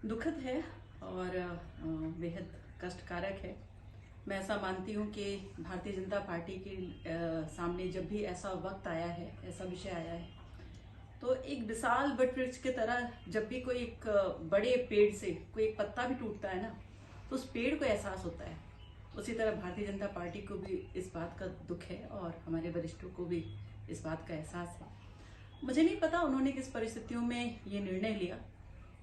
दुखद है और बेहद कष्टकारक है। मैं ऐसा मानती हूँ कि भारतीय जनता पार्टी के सामने जब भी ऐसा वक्त आया है, ऐसा विषय आया है, तो एक विशाल वटवृक्ष की तरह जब भी कोई एक बड़े पेड़ से कोई एक पत्ता भी टूटता है ना, तो उस पेड़ को एहसास होता है। उसी तरह भारतीय जनता पार्टी को भी इस बात का दुख है और हमारे वरिष्ठों को भी इस बात का एहसास है। मुझे नहीं पता उन्होंने किस परिस्थितियों में ये निर्णय लिया,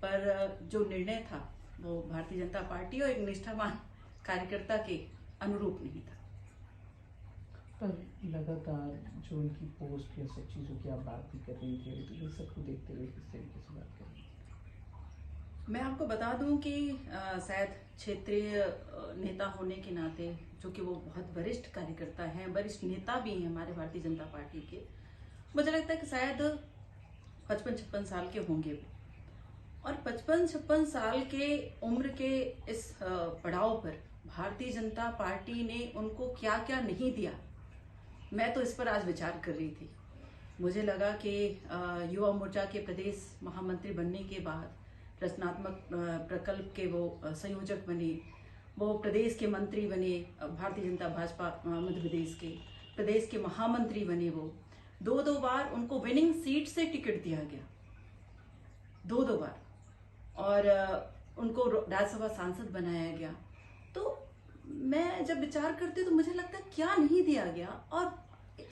पर जो निर्णय था वो भारतीय जनता पार्टी और एक निष्ठावान कार्यकर्ता के अनुरूप नहीं था। पर लगातार जो उनकी पोस्ट या सब चीज़ों की आप बात भी कर रही थी, तो इन सबको देखते हुए किस तरीके से बात कर रही थी? मैं आपको बता दूं कि शायद क्षेत्रीय नेता होने के नाते, जो कि वो बहुत वरिष्ठ कार्यकर्ता हैं, वरिष्ठ नेता भी हैं हमारे भारतीय जनता पार्टी के, मुझे लगता है कि शायद 55-56 साल के होंगे भी। और 55-56 साल के उम्र के इस पड़ाव पर भारतीय जनता पार्टी ने उनको क्या क्या नहीं दिया, मैं तो इस पर आज विचार कर रही थी। मुझे लगा कि युवा मोर्चा के प्रदेश महामंत्री बनने के बाद रचनात्मक प्रकल्प के वो संयोजक बने, वो प्रदेश के मंत्री बने, भारतीय जनता भाजपा मध्य प्रदेश के प्रदेश के महामंत्री बने। वो दो बार उनको विनिंग सीट से टिकट दिया गया, दो बार, और उनको राज्यसभा सांसद बनाया गया। तो मैं जब विचार करती हूँ तो मुझे लगता है क्या नहीं दिया गया, और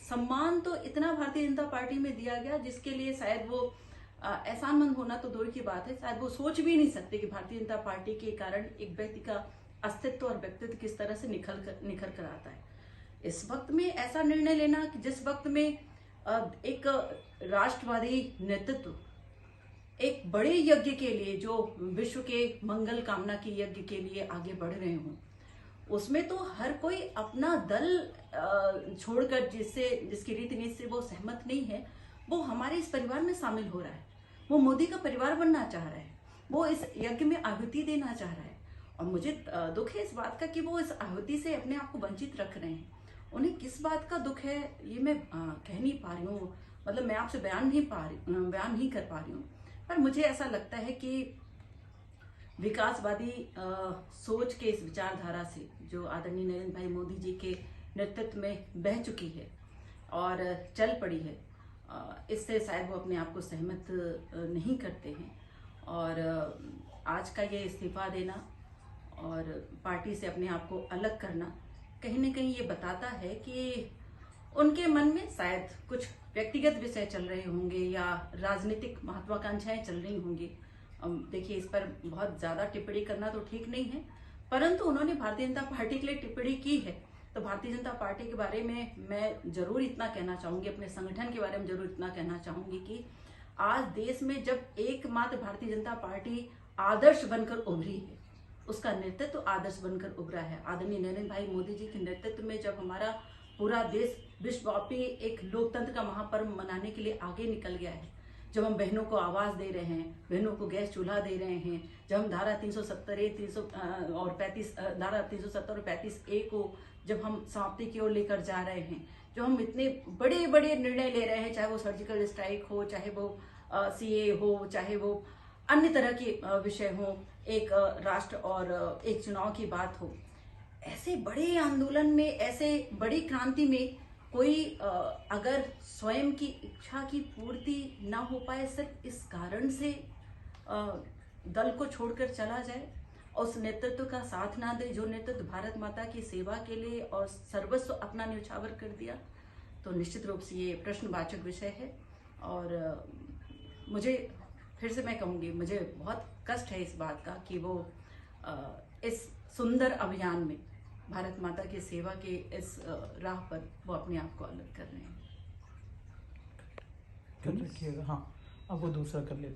सम्मान तो इतना भारतीय जनता पार्टी में दिया गया जिसके लिए शायद वो एहसानमंद होना तो दूर की बात है, शायद वो सोच भी नहीं सकते कि भारतीय जनता पार्टी के कारण एक व्यक्ति का अस्तित्व और व्यक्तित्व किस तरह से निखर कर आता है। इस वक्त में ऐसा निर्णय लेना कि जिस वक्त में एक राष्ट्रवादी नेतृत्व एक बड़े यज्ञ के लिए, जो विश्व के मंगल कामना के यज्ञ के लिए आगे बढ़ रहे हों, उसमें तो हर कोई अपना दल छोड़कर जिसकी रीति नीति से वो सहमत नहीं है, वो हमारे इस परिवार में शामिल हो रहा है। वो मोदी का परिवार बनना चाह रहा है, वो इस यज्ञ में आहुति देना चाह रहा है। और मुझे दुख है इस बात का कि वो इस आहुति से अपने आप को वंचित रख रहे हैं। उन्हें किस बात का दुख है ये मैं कह नहीं पा रही हूँ, मतलब मैं आपसे बयान नहीं कर पा रही हूँ। पर मुझे ऐसा लगता है कि विकासवादी सोच के इस विचारधारा से जो आदरणीय नरेंद्र भाई मोदी जी के नेतृत्व में बह चुकी है और चल पड़ी है, इससे शायद वो अपने आप को सहमत नहीं करते हैं। और आज का ये इस्तीफा देना और पार्टी से अपने आप को अलग करना कहीं ना कहीं ये बताता है कि उनके मन में शायद कुछ व्यक्तिगत विषय चल रहे होंगे या राजनीतिक महत्वाकांक्षाएं चल रही होंगी। देखिए, इस पर बहुत ज्यादा टिप्पणी करना तो ठीक नहीं है, परंतु उन्होंने भारतीय जनता पार्टी के लिए टिप्पणी की है, तो भारतीय जनता पार्टी के बारे में मैं जरूर इतना कहना चाहूंगी, अपने संगठन के बारे में जरूर इतना कहना चाहूंगी कि आज देश में जब एकमात्र भारतीय जनता पार्टी आदर्श बनकर उभरी है, उसका नेतृत्व आदर्श बनकर उभरा है। आदरणीय नरेंद्र भाई मोदी जी के नेतृत्व में जब हमारा पूरा देश विश्वव्यापी एक लोकतंत्र का महापर्व मनाने के लिए आगे निकल गया है, जब हम बहनों को आवाज दे रहे हैं, बहनों को गैस चूल्हा दे रहे हैं, जब हम धारा 370 और 35A को जब हम समाप्ति की ओर लेकर जा रहे हैं, जो हम इतने बड़े बड़े निर्णय ले रहे हैं, चाहे वो सर्जिकल स्ट्राइक हो, चाहे वो सीए हो, चाहे वो अन्य तरह के विषय हो, एक राष्ट्र और एक चुनाव की बात हो, ऐसे बड़े आंदोलन में, ऐसे बड़ी क्रांति में कोई अगर स्वयं की इच्छा की पूर्ति ना हो पाए सिर्फ इस कारण से दल को छोड़कर चला जाए और उस नेतृत्व का साथ ना दे, जो नेतृत्व भारत माता की सेवा के लिए और सर्वस्व अपना न्यौछावर कर दिया, तो निश्चित रूप से ये प्रश्नवाचक विषय है। और मुझे फिर से मैं कहूँगी, मुझे बहुत कष्ट है इस बात का कि वो इस सुंदर अभियान में भारत माता की सेवा के इस राह पर वो अपने आप को अलग कर रहे हैं। कर रखिएगा। हाँ, अब वो दूसरा कर लेते हैं।